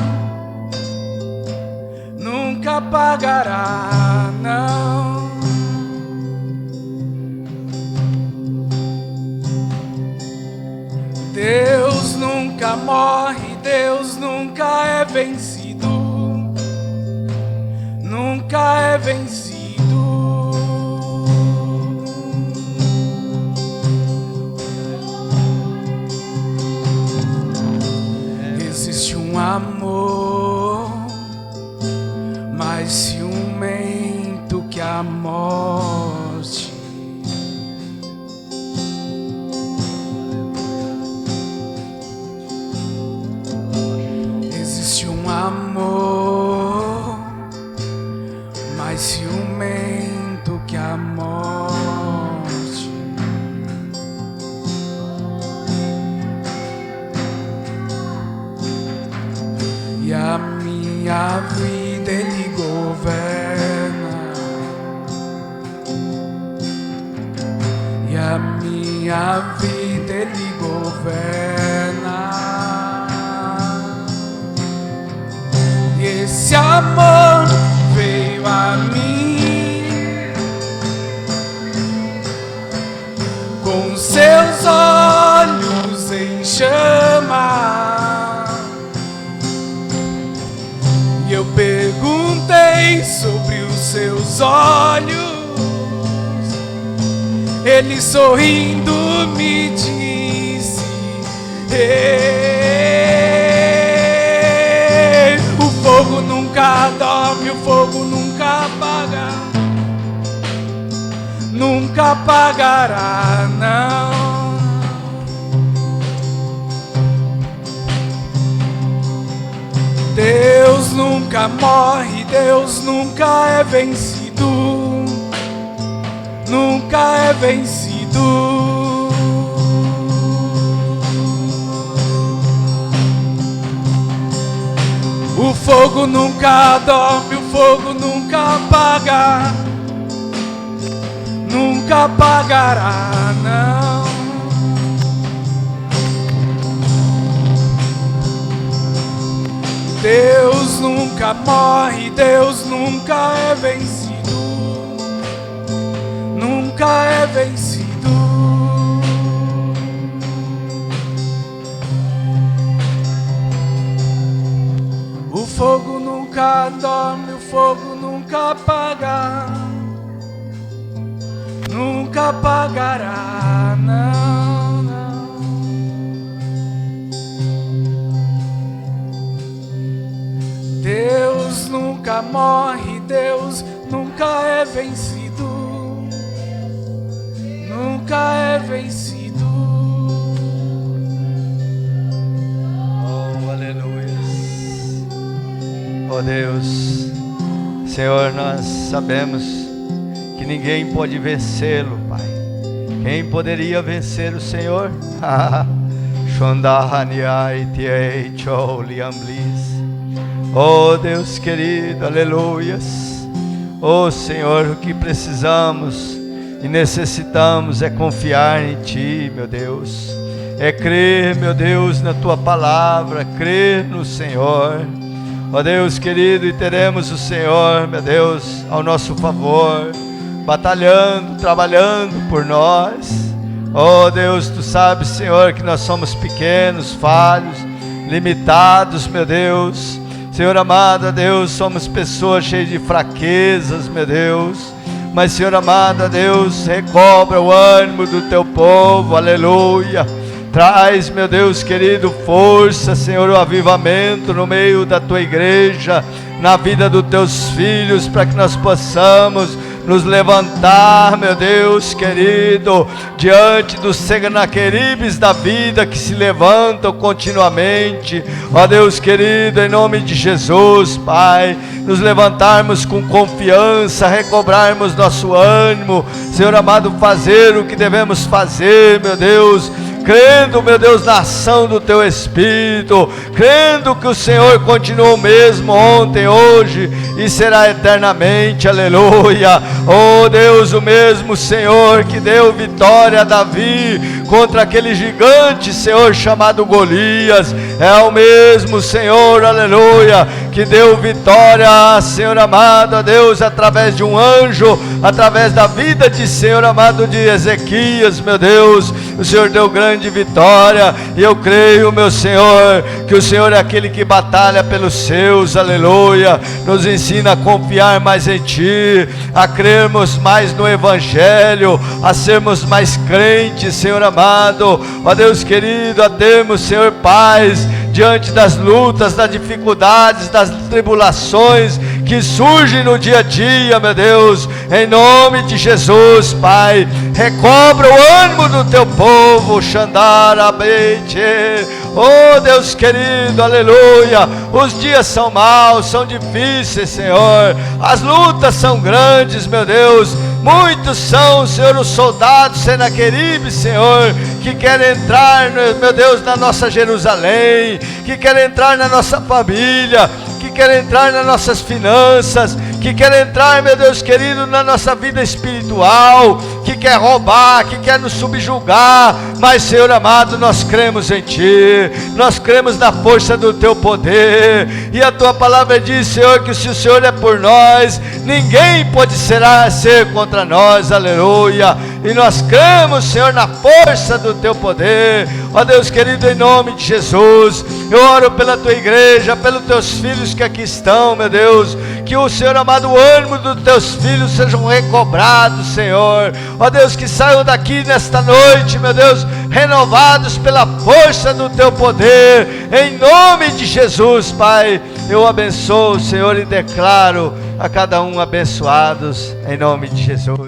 nunca apagará, não. Deus nunca morre, Deus nunca é vencido, nunca é vencido. Existe um amor mais ciumento que a morte. Existe um amor mais ciumento que a morte. E a minha vida Ele governa. E a minha vida Ele governa. E esse amor veio a mim com seus olhos em chama. E eu perguntei sobre os seus olhos, Ele sorrindo me disse, o fogo nunca dorme, o fogo nunca apaga, nunca apagará, não. Deus nunca morre, Deus nunca é vencido, nunca é vencido. O fogo nunca dorme, o fogo nunca apaga, nunca apagará, não. Deus nunca morre, Deus nunca é vencido, nunca é vencido. O fogo nunca dorme, o fogo nunca apaga, nunca apagará, não, não. Deus nunca morre, Deus nunca é vencido, nunca é vencido. Oh, aleluia. Oh Deus, Senhor, nós sabemos que ninguém pode vencê-lo, Pai. Quem poderia vencer o Senhor? Oh Deus querido, aleluias. Oh Senhor, o que precisamos e necessitamos é confiar em Ti, meu Deus. é crer, meu Deus, na tua palavra, crer no Senhor. Ó Deus querido, e teremos o Senhor, meu Deus, ao nosso favor, batalhando, trabalhando por nós. Ó Deus, tu sabes, Senhor, que nós somos pequenos, falhos, limitados, meu Deus. Senhor amado, Deus, somos pessoas cheias de fraquezas, meu Deus. Mas, Senhor amado, Deus, recobra o ânimo do teu povo, aleluia. Traz, meu Deus querido, força, Senhor, o avivamento no meio da tua igreja, na vida dos teus filhos, para que nós possamos nos levantar, meu Deus querido, diante dos Senaqueribes da vida que se levantam continuamente. Ó Deus querido, em nome de Jesus, Pai, nos levantarmos com confiança, recobrarmos nosso ânimo, Senhor amado, fazer o que devemos fazer, meu Deus, crendo, meu Deus, na ação do Teu Espírito, crendo que o Senhor continua o mesmo ontem, hoje e será eternamente, aleluia. Oh Deus, o mesmo Senhor que deu vitória a Davi contra aquele gigante, Senhor, chamado Golias, é o mesmo Senhor, aleluia, que deu vitória, Senhor amado, a Deus, através de um anjo, através da vida de, Senhor amado, de Ezequias, meu Deus, o Senhor deu grande vitória, e eu creio, meu Senhor, que o Senhor é aquele que batalha pelos seus, aleluia. Nos ensina a confiar mais em Ti, a crermos mais no Evangelho, a sermos mais crentes, Senhor amado, ó Deus querido, a termos, Senhor, paz diante das lutas, das dificuldades, das tribulações que surgem no dia a dia, meu Deus, em nome de Jesus, Pai, recobra o ânimo do Teu povo, Xandarabeite, oh Deus querido, aleluia. Os dias são maus, são difíceis, Senhor, as lutas são grandes, meu Deus. Muitos são, Senhor, os soldados Senaqueribes, Senhor, que querem entrar, meu Deus, na nossa Jerusalém, que querem entrar na nossa família, que querem entrar nas nossas finanças, que quer entrar, meu Deus querido, na nossa vida espiritual, que quer roubar, que quer nos subjugar, mas, Senhor amado, nós cremos em Ti, nós cremos na força do Teu poder, e a Tua palavra diz, Senhor, que se o Senhor é por nós, ninguém pode ser contra nós, aleluia, e nós cremos, Senhor, na força do Teu poder, ó Deus querido, em nome de Jesus, eu oro pela Tua igreja, pelos Teus filhos que aqui estão, meu Deus, que o Senhor amado, o ânimo dos Teus filhos sejam recobrados, Senhor, ó Deus, que saiam daqui nesta noite, meu Deus, renovados pela força do Teu poder, em nome de Jesus, Pai, eu abençoo, Senhor, e declaro a cada um abençoados, em nome de Jesus.